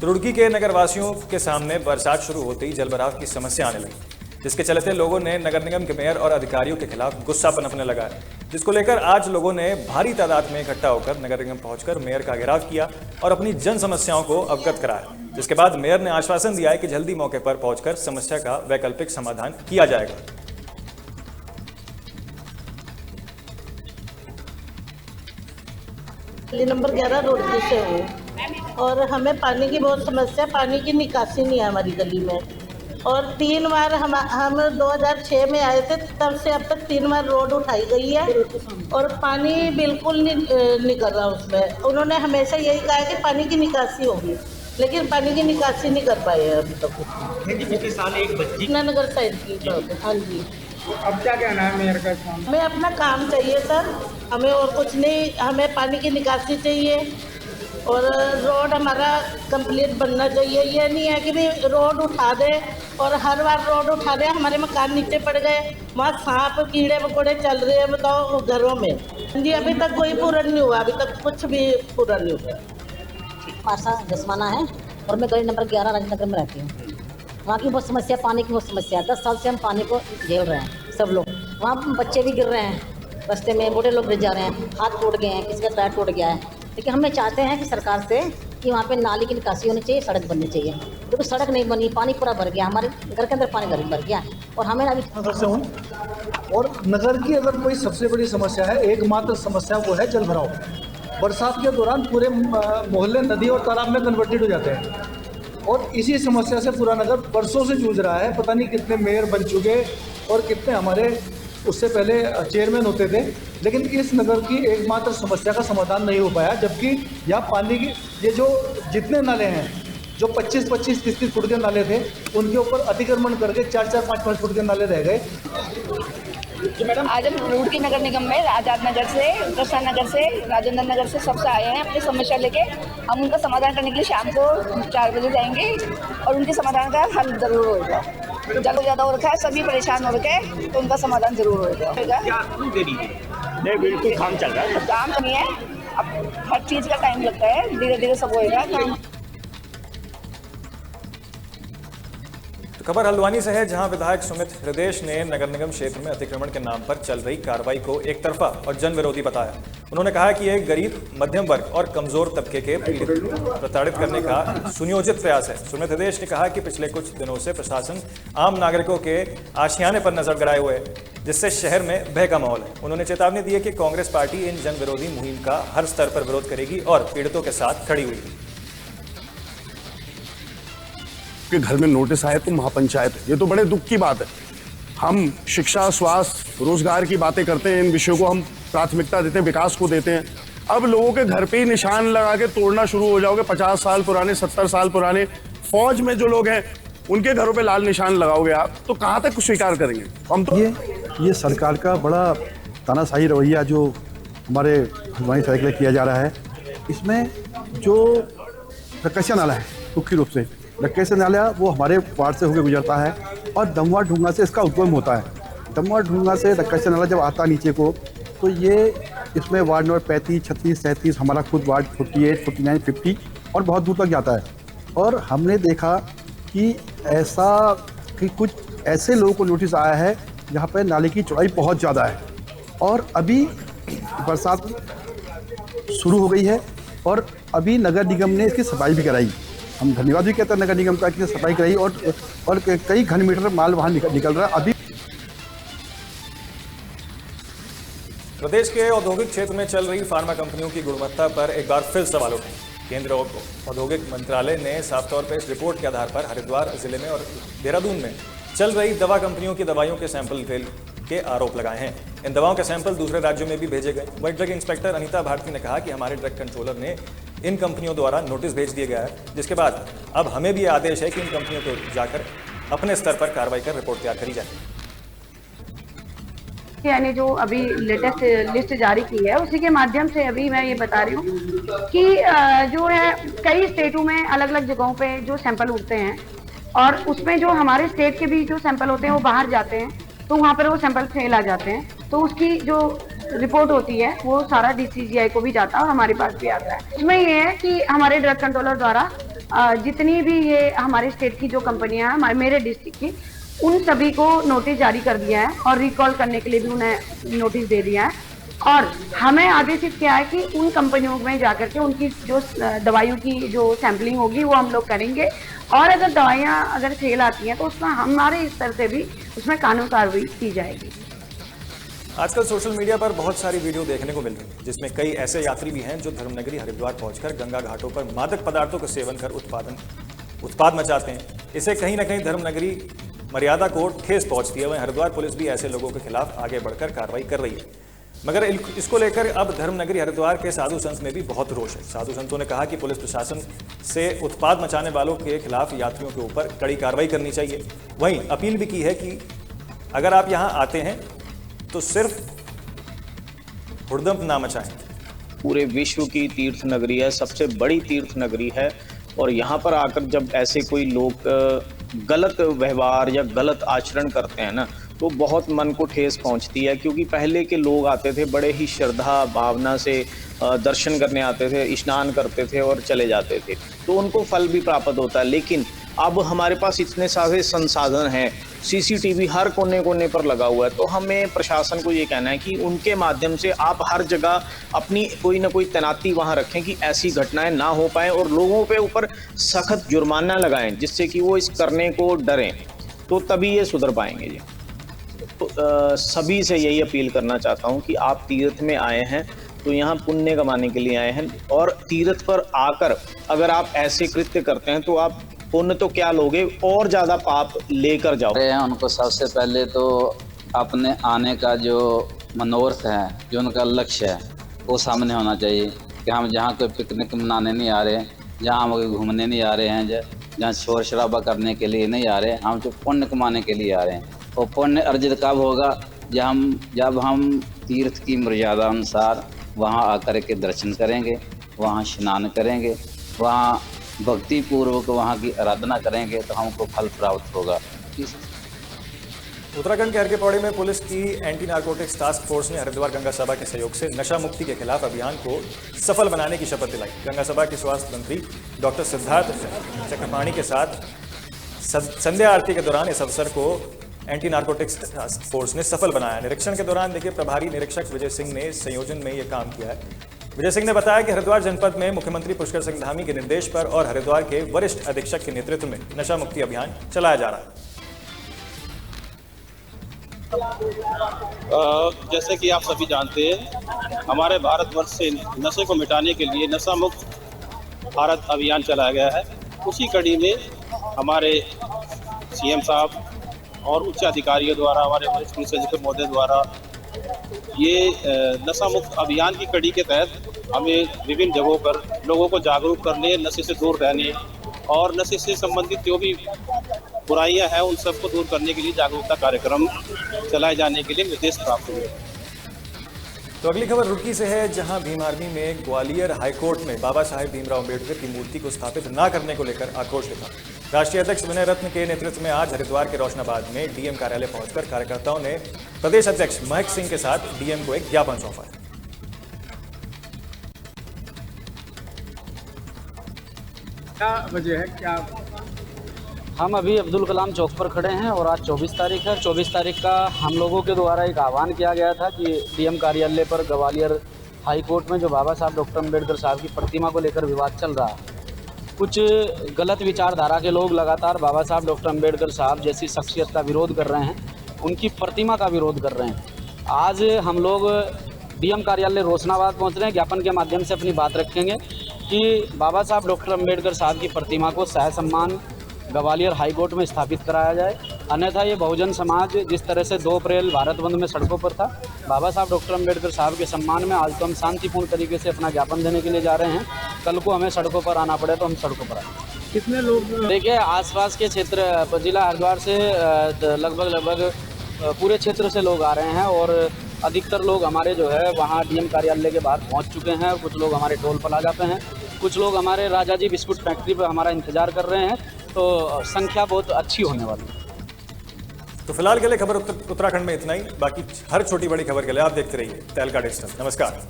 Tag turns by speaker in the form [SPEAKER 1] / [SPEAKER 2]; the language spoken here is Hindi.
[SPEAKER 1] रुड़की के नगरवासियों के सामने बरसात शुरू होते ही जलभराव की समस्या आने लगी, जिसके चलते लोगों ने नगर निगम के मेयर और अधिकारियों के खिलाफ गुस्सा पनपने लगा है, जिसको लेकर आज लोगों ने भारी तादाद में इकट्ठा होकर नगर निगम पहुंचकर मेयर का घेराव किया और अपनी जन समस्याओं को अवगत कराया, जिसके बाद मेयर ने आश्वासन दिया है कि जल्दी मौके पर पहुंचकर समस्या का वैकल्पिक समाधान किया जाएगा।
[SPEAKER 2] नंबर 11 रोड से हूँ और हमें पानी की बहुत समस्या, पानी की निकासी नहीं है हमारी गली में। और 3 बार हम 2006 में आए थे, तब से अब तक 3 बार रोड उठाई गई है और पानी बिल्कुल नहीं निकल रहा उसमें। उन्होंने हमेशा यही कहा है कि पानी की निकासी होगी, लेकिन पानी की निकासी नहीं कर पाए अभी तक।
[SPEAKER 3] पिछले साल एक बच्ची
[SPEAKER 2] नगर साइड की। हाँ जी।
[SPEAKER 3] अब क्या कहना है मेयर का?
[SPEAKER 2] हमें अपना काम चाहिए सर, हमें और कुछ नहीं, हमें पानी की निकासी चाहिए और रोड हमारा कंप्लीट बनना चाहिए। ये नहीं है कि भी रोड उठा दे और हर बार रोड उठा दे हमारे मकान नीचे पड़ गए, वहाँ सांप कीड़े मकोड़े चल रहे हैं, बताओ घरों में। जी अभी तक कोई पूरा नहीं हुआ, अभी तक कुछ भी पूरा नहीं हुआ।
[SPEAKER 4] पासा जसमाना है और मैं गली नंबर 11 राजनगर में रहती हूँ। वहाँ की बहुत समस्या, पानी की बहुत समस्या है। 10 साल से हम पानी को झेल रहे हैं सब लोग। वहाँ बच्चे भी गिर रहे हैं रास्ते में, बूढ़े लोग गिर जा रहे हैं, हाथ टूट गए हैं, किसी का पैर टूट गया है। लेकिन हम चाहते हैं कि सरकार से कि वहाँ पे नाली की निकासी होनी चाहिए, सड़क बननी चाहिए। देखो सड़क नहीं बनी, पानी पूरा भर गया, हमारे घर के अंदर पानी भर गया और हमें अभी
[SPEAKER 5] नगर से हूँ। और नगर की अगर कोई सबसे बड़ी समस्या है, एकमात्र समस्या वो है जलभराव। बरसात के दौरान पूरे मोहल्ले नदी और तालाब में कन्वर्टेड हो जाते हैं और इसी समस्या से पूरा नगर बरसों से जूझ रहा है। पता नहीं कितने मेयर बन चुके और कितने हमारे उससे पहले चेयरमैन होते थे, लेकिन इस नगर की एकमात्र समस्या का समाधान नहीं हो पाया। जबकि यहाँ पानी की ये जो जितने नाले हैं, जो 25-25, 30-30 फुट के नाले थे, उनके ऊपर अतिक्रमण करके 4-4, 5-5 फुट के नाले रह गए।
[SPEAKER 6] आज हम रुड़की नगर निगम में आजाद नगर से, कृष्णा नगर से, राजेंद्र नगर से सबसे आए हैं अपनी समस्या लेके। हम उनका समाधान करने के लिए शाम को 4 बजे जाएंगे और उनके समाधान का हल जरूर होगा। ज़्यादा हो रखा है, सभी परेशान हो रखे हैं, तो उनका समाधान जरूर होगा।
[SPEAKER 3] नहीं, बिल्कुल काम चल रहा है।
[SPEAKER 6] काम नहीं है, अब हर चीज़ का टाइम लगता है, धीरे धीरे सब होएगा काम।
[SPEAKER 1] खबर हल्द्वानी से है, जहां विधायक सुमित हृदय ने नगर निगम क्षेत्र में अतिक्रमण के नाम पर चल रही कार्रवाई को एक तरफा और जन विरोधी बताया। उन्होंने कहा कि यह गरीब, मध्यम वर्ग और कमजोर तबके के पीड़ित प्रताड़ित करने का सुनियोजित प्रयास है। सुमित हृदय ने कहा कि पिछले कुछ दिनों से प्रशासन आम नागरिकों के आशियाने पर नजर गड़ाए हुए है, जिससे शहर में भय का माहौल है। उन्होंने चेतावनी दी है कि कांग्रेस पार्टी इन जन विरोधी मुहिम का हर स्तर पर विरोध करेगी और पीड़ितों के साथ खड़ी हुई है।
[SPEAKER 7] के घर में नोटिस आए तो महापंचायत है, ये तो बड़े दुख की बात है। हम शिक्षा, स्वास्थ्य, रोजगार की बातें करते हैं, इन विषयों को हम प्राथमिकता देते हैं, विकास को देते हैं। अब लोगों के घर पे ही निशान लगा के तोड़ना शुरू हो जाओगे। 50 साल पुराने, 70 साल पुराने फौज में जो लोग हैं उनके घरों पे लाल निशान लगाओगे आप, तो कहाँ तक स्वीकार करेंगे हम? तो
[SPEAKER 5] ये सरकार का बड़ा तानाशाही रवैया जो हमारे हल्द्वानी शहर के लिए किया जा रहा है। इसमें जो रक्कैसिया नाला है, मुख्य रूप से रक्कैसिया नाला वो हमारे वार्ड से होकर गुजरता है और दमवा ढूंगा से इसका उद्गम होता है। दमवा ढूंगा से रक्कैसिया नाला जब आता नीचे को, तो ये इसमें वार्ड नंबर 35, 36, 37, हमारा खुद वार्ड 48, 49, 50 और बहुत दूर तक जाता है। और हमने देखा कि ऐसा कि कुछ ऐसे लोगों को नोटिस आया है जहाँ पर नाले की चौड़ाई बहुत ज़्यादा है और अभी बरसात शुरू हो गई है और अभी नगर निगम ने इसकी सफाई भी कराई। हम धन्यवाद भी कहते हैं नगर निगम का कि सफाई कराई और कई घन मीटर माल वहाँ निकल रहा है अभी।
[SPEAKER 1] प्रदेश के औद्योगिक क्षेत्र में चल रही फार्मा कंपनियों की गुणवत्ता पर एक बार फिर सवाल उठे। केंद्रीय औद्योगिक मंत्रालय ने साफ तौर पर इस रिपोर्ट के आधार पर हरिद्वार जिले में और देहरादून में चल रही दवा कंपनियों की दवाइयों के सैंपल फेल के आरोप लगाए हैं। इन दवाओं के सैंपल दूसरे राज्यों में भी भेजे गए। वही ड्रग इंस्पेक्टर अनीता भारती ने कहा कि हमारे ड्रग कंट्रोलर ने इन कंपनियों द्वारा नोटिस भेज दिया गया है, जिसके बाद अब हमें भी आदेश है कि इन कंपनियों को जाकर अपने स्तर पर कार्रवाई कर रिपोर्ट तैयार करी जाए।
[SPEAKER 8] यानी जो अभी लेटेस्ट लिस्ट जारी की है उसी के माध्यम से अभी मैं ये बता रही हूँ कि जो है कई स्टेटों में अलग अलग जगहों पे जो सैंपल उठते हैं और उसमें जो हमारे स्टेट के भी जो सैंपल होते हैं वो बाहर जाते हैं, तो वहाँ पर वो सैंपल फेल आ जाते हैं। तो उसकी जो रिपोर्ट होती है वो सारा DCGI को भी जाता है और हमारे पास भी आता है। इसमें ये है कि हमारे ड्रग कंट्रोलर द्वारा जितनी भी ये हमारे स्टेट की जो कंपनियां हैं, मेरे डिस्ट्रिक्ट की, उन सभी को नोटिस जारी कर दिया है और रिकॉल करने के लिए भी उन्हें नोटिस दे दिया है। और हमें आदेशित किया है कि उन कंपनियों में जाकर के उनकी जो दवाइयों की जो सैंपलिंग होगी वो हम लोग करेंगे, और अगर दवाइयाँ अगर फेल आती हैं तो उसमें हमारे स्तर से भी उसमें कानून कार्रवाई की जाएगी।
[SPEAKER 1] आजकल सोशल मीडिया पर बहुत सारी वीडियो देखने को मिल रही है जिसमें कई ऐसे यात्री भी हैं जो धर्मनगरी हरिद्वार पहुंचकर गंगा घाटों पर मादक पदार्थों का सेवन कर उत्पाद मचाते हैं। इसे कहीं ना कहीं धर्मनगरी मर्यादा को ठेस पहुंचती है। वहीं हरिद्वार पुलिस भी ऐसे लोगों के खिलाफ आगे बढ़कर कार्रवाई कर रही है, मगर इसको लेकर अब धर्मनगरी हरिद्वार के साधु संत में भी बहुत रोष है। साधु संतों ने कहा कि पुलिस प्रशासन से उत्पाद मचाने वालों के खिलाफ यात्रियों के ऊपर कड़ी कार्रवाई करनी चाहिए। वहीं अपील भी की है कि अगर आप यहाँ आते हैं तो सिर्फ हुड़दंग ना मचाएं।
[SPEAKER 9] पूरे विश्व की तीर्थ नगरी है, सबसे बड़ी तीर्थ नगरी है, और यहाँ पर आकर जब ऐसे कोई लोग गलत व्यवहार या गलत आचरण करते हैं ना, तो बहुत मन को ठेस पहुँचती है। क्योंकि पहले के लोग आते थे बड़े ही श्रद्धा भावना से दर्शन करने आते थे, स्नान करते थे और चले जाते थे, तो उनको फल भी प्राप्त होता है। लेकिन अब हमारे पास इतने सारे संसाधन हैं, सीसीटीवी हर कोने कोने पर लगा हुआ है, तो हमें प्रशासन को ये कहना है कि उनके माध्यम से आप हर जगह अपनी कोई ना कोई तैनाती वहाँ रखें कि ऐसी घटनाएं ना हो पाएँ, और लोगों पे ऊपर सख्त जुर्माना लगाएं जिससे कि वो इस करने को डरें, तो तभी ये सुधर पाएंगे। ये तो सभी से यही अपील करना चाहता हूँ कि आप तीर्थ में आए हैं तो यहाँ पुण्य कमाने के लिए आए हैं, और तीर्थ पर आकर अगर आप ऐसे कृत्य करते हैं तो आप पुण्य तो क्या लोगे, और ज़्यादा पाप लेकर जाओ।
[SPEAKER 10] उनको सबसे पहले तो अपने आने का जो मनोरथ है, जो उनका लक्ष्य है, वो सामने होना चाहिए कि हम जहाँ कोई पिकनिक मनाने नहीं आ रहे, जहाँ हम कोई घूमने नहीं आ रहे हैं, जहाँ शोर शराबा करने के लिए नहीं आ रहे, हम जो पुण्य कमाने के लिए आ रहे हैं। और पुण्य अर्जित कब होगा? जब हम तीर्थ की मर्यादा अनुसार वहाँ आकर के दर्शन करेंगे, वहाँ स्नान करेंगे, वहाँ भक्ति पूर्वक वहाँ की आराधना करेंगे, तो हमको फल प्राप्त होगा।
[SPEAKER 1] उत्तराखंड के हर के पौड़ी में पुलिस की एंटी नारकोटिक्स टास्क फोर्स ने हरिद्वार गंगा सभा के सहयोग से नशा मुक्ति के खिलाफ अभियान को सफल बनाने की शपथ दिलाई। गंगा सभा के स्वास्थ्य मंत्री डॉक्टर सिद्धार्थ चक्रपाणी के साथ संध्या आरती के दौरान इस अवसर को एंटी नारकोटिक्स टास्क फोर्स ने सफल बनाया। निरीक्षण के दौरान देखिए प्रभारी निरीक्षक विजय सिंह ने संयोजन में यह काम किया है। विजय सिंह ने बताया कि हरिद्वार जनपद में मुख्यमंत्री पुष्कर सिंह धामी के निर्देश पर और हरिद्वार के वरिष्ठ अधीक्षक के नेतृत्व में नशा मुक्ति अभियान चलाया जा रहा है।
[SPEAKER 11] जैसे कि आप सभी जानते हैं, हमारे भारतवर्ष से नशे को मिटाने के लिए नशा मुक्त भारत अभियान चलाया गया है। उसी कड़ी में हमारे सीएम साहब और उच्च अधिकारियों द्वारा, हमारे वरिष्ठ पुलिस अधीक्षक महोदय द्वारा ये नशा मुक्त अभियान की कड़ी के तहत हमें विभिन्न जगहों पर लोगों को जागरूक करने, नशे से दूर रहने और नशे से संबंधित जो भी बुराइयां हैं उन सबको दूर करने के लिए जागरूकता कार्यक्रम चलाए जाने के लिए निर्देश प्राप्त हुए।
[SPEAKER 1] तो अगली खबर रुड़की से है, जहां भीम आर्मी में ग्वालियर हाईकोर्ट में बाबा साहेब भीमराव अम्बेडकर की मूर्ति को स्थापित न करने को लेकर आक्रोश दिखा। राष्ट्रीय अध्यक्ष विनय रत्न के नेतृत्व में आज हरिद्वार के रोशनाबाद में डीएम कार्यालय पहुंचकर कार्यकर्ताओं ने प्रदेश अध्यक्ष महक सिंह के साथ डीएम को एक ज्ञापन सौंपा।
[SPEAKER 12] क्या वजह है? क्या
[SPEAKER 13] हम अभी अब्दुल कलाम चौक पर खड़े हैं और आज 24 तारीख है। 24 तारीख का हम लोगों के द्वारा एक आह्वान किया गया था कि डीएम कार्यालय पर ग्वालियर हाई कोर्ट में जो बाबा साहब डॉक्टर अम्बेडकर साहब की प्रतिमा को लेकर विवाद चल रहा है, कुछ गलत विचारधारा के लोग लगातार बाबा साहब डॉक्टर अम्बेडकर साहब जैसी शख्सियत का विरोध कर रहे हैं, उनकी प्रतिमा का विरोध कर रहे हैं। आज हम लोग डीएम कार्यालय रोशनाबाद पहुँच रहे हैं, ज्ञापन के माध्यम से अपनी बात रखेंगे कि बाबा साहब डॉक्टर अम्बेडकर साहब की प्रतिमा को सह सम्मान ग्वालियर हाई कोर्ट में स्थापित कराया जाए, अन्यथा ये बहुजन समाज जिस तरह से 2 अप्रैल भारत बंद में सड़कों पर था, बाबा साहब डॉक्टर अम्बेडकर साहब के सम्मान में आज तो हम शांतिपूर्ण तरीके से अपना ज्ञापन देने के लिए जा रहे हैं। कल को हमें सड़कों पर आना पड़े तो हम सड़कों पर आएंगे।
[SPEAKER 12] कितने लोग?
[SPEAKER 13] देखिए, आसपास के क्षेत्र जिला हरिद्वार से लगभग पूरे क्षेत्र से लोग आ रहे हैं और अधिकतर लोग हमारे जो है वहाँ डीएम कार्यालय के बाहर पहुँच चुके हैं। कुछ लोग हमारे टोल प्लाजा पे हैं, कुछ लोग हमारे राजा जी बिस्कुट फैक्ट्री पर हमारा इंतजार कर रहे हैं, तो संख्या बहुत अच्छी होने वाली है।
[SPEAKER 1] तो फिलहाल के लिए खबर उत्तराखंड में इतना ही। बाकी हर छोटी बड़ी खबर के लिए आप देखते रहिए तहलका डिजिटल। नमस्कार।